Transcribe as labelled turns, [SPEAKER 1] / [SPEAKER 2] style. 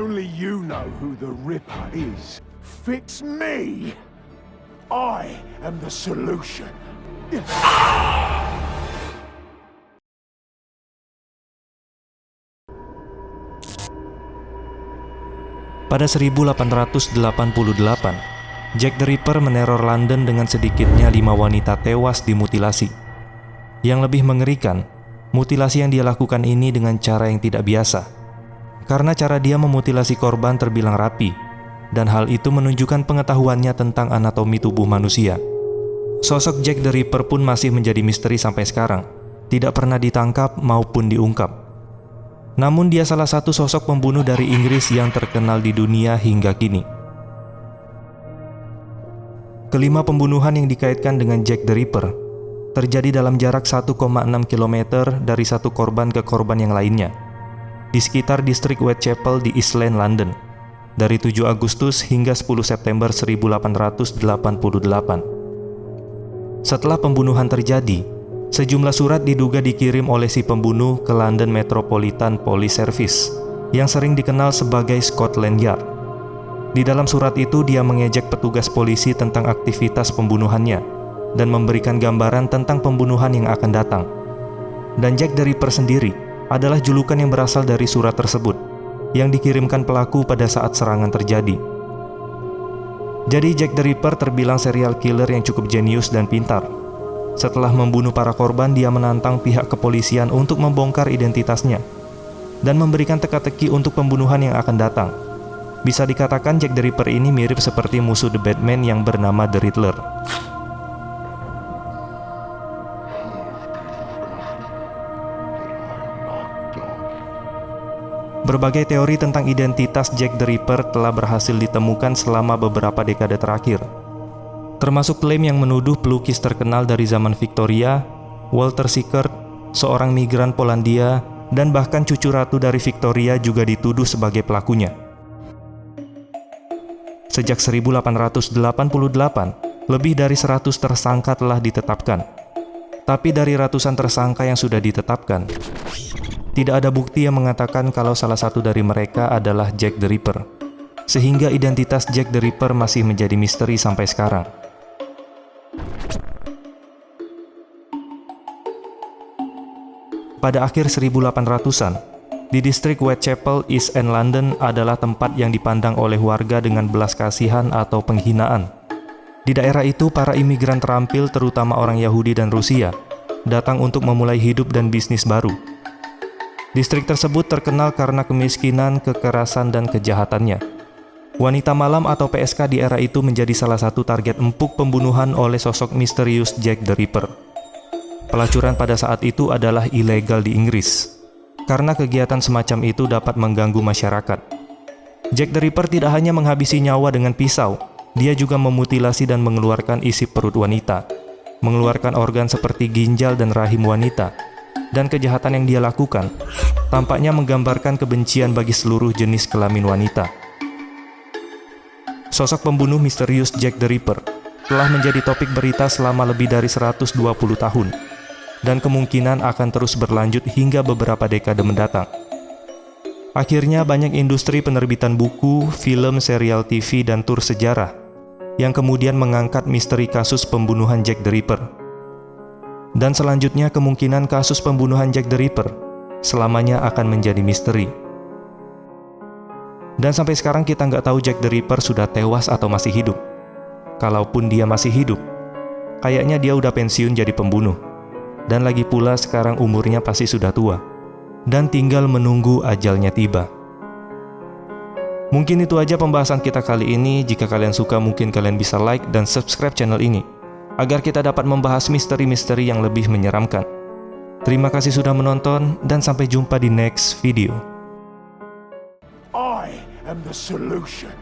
[SPEAKER 1] Only you know who the Ripper is. Fix me. I am the solution.
[SPEAKER 2] Pada 1888, Jack the Ripper meneror London dengan sedikitnya 5 wanita tewas dimutilasi. Yang lebih mengerikan, mutilasi yang dia lakukan ini dengan cara yang tidak biasa. Karena cara dia memutilasi korban terbilang rapi, dan hal itu menunjukkan pengetahuannya tentang anatomi tubuh manusia. Sosok Jack the Ripper pun masih menjadi misteri sampai sekarang, tidak pernah ditangkap maupun diungkap. Namun dia salah satu sosok pembunuh dari Inggris yang terkenal di dunia hingga kini. Kelima pembunuhan yang dikaitkan dengan Jack the Ripper terjadi dalam jarak 1,6 km dari satu korban ke korban yang lainnya, di sekitar distrik Whitechapel di East Lane, London, dari 7 Agustus hingga 10 September 1888. Setelah pembunuhan terjadi, sejumlah surat diduga dikirim oleh si pembunuh ke London Metropolitan Police Service yang sering dikenal sebagai Scotland Yard. Di dalam surat itu dia mengejek petugas polisi tentang aktivitas pembunuhannya dan memberikan gambaran tentang pembunuhan yang akan datang. Dan Jack the Ripper sendiri adalah julukan yang berasal dari surat tersebut yang dikirimkan pelaku pada saat serangan terjadi. Jadi Jack the Ripper terbilang serial killer yang cukup jenius dan pintar. Setelah membunuh para korban, dia menantang pihak kepolisian untuk membongkar identitasnya dan memberikan teka-teki untuk pembunuhan yang akan datang. Bisa dikatakan Jack the Ripper ini mirip seperti musuh The Batman yang bernama The Riddler. Berbagai teori tentang identitas Jack the Ripper telah berhasil ditemukan selama beberapa dekade terakhir, termasuk klaim yang menuduh pelukis terkenal dari zaman Victoria, Walter Sickert, seorang migran Polandia, dan bahkan cucu ratu dari Victoria juga dituduh sebagai pelakunya. Sejak 1888, lebih dari 100 tersangka telah ditetapkan. Tapi dari ratusan tersangka yang sudah ditetapkan, tidak ada bukti yang mengatakan kalau salah satu dari mereka adalah Jack the Ripper, sehingga identitas Jack the Ripper masih menjadi misteri sampai sekarang. Pada akhir 1800-an, di distrik Whitechapel, East End, London adalah tempat yang dipandang oleh warga dengan belas kasihan atau penghinaan. Di daerah itu, para imigran terampil, terutama orang Yahudi dan Rusia, datang untuk memulai hidup dan bisnis baru. Distrik tersebut terkenal karena kemiskinan, kekerasan, dan kejahatannya. Wanita malam atau PSK di era itu menjadi salah satu target empuk pembunuhan oleh sosok misterius Jack the Ripper. Pelacuran pada saat itu adalah ilegal di Inggris, karena kegiatan semacam itu dapat mengganggu masyarakat. Jack the Ripper tidak hanya menghabisi nyawa dengan pisau, dia juga memutilasi dan mengeluarkan isi perut wanita, mengeluarkan organ seperti ginjal dan rahim wanita, dan kejahatan yang dia lakukan tampaknya menggambarkan kebencian bagi seluruh jenis kelamin wanita. Sosok pembunuh misterius Jack the Ripper telah menjadi topik berita selama lebih dari 120 tahun, dan kemungkinan akan terus berlanjut hingga beberapa dekade mendatang. Akhirnya banyak industri penerbitan buku, film, serial TV, dan tur sejarah yang kemudian mengangkat misteri kasus pembunuhan Jack the Ripper. Dan selanjutnya kemungkinan kasus pembunuhan Jack the Ripper selamanya akan menjadi misteri. Dan sampai sekarang kita nggak tahu Jack the Ripper sudah tewas atau masih hidup. Kalaupun dia masih hidup, kayaknya dia udah pensiun jadi pembunuh. Dan lagi pula sekarang umurnya pasti sudah tua, dan tinggal menunggu ajalnya tiba. Mungkin itu aja pembahasan kita kali ini. Jika kalian suka, mungkin kalian bisa like dan subscribe channel ini, agar kita dapat membahas misteri-misteri yang lebih menyeramkan. Terima kasih sudah menonton, dan sampai jumpa di next video.
[SPEAKER 1] I am the solution.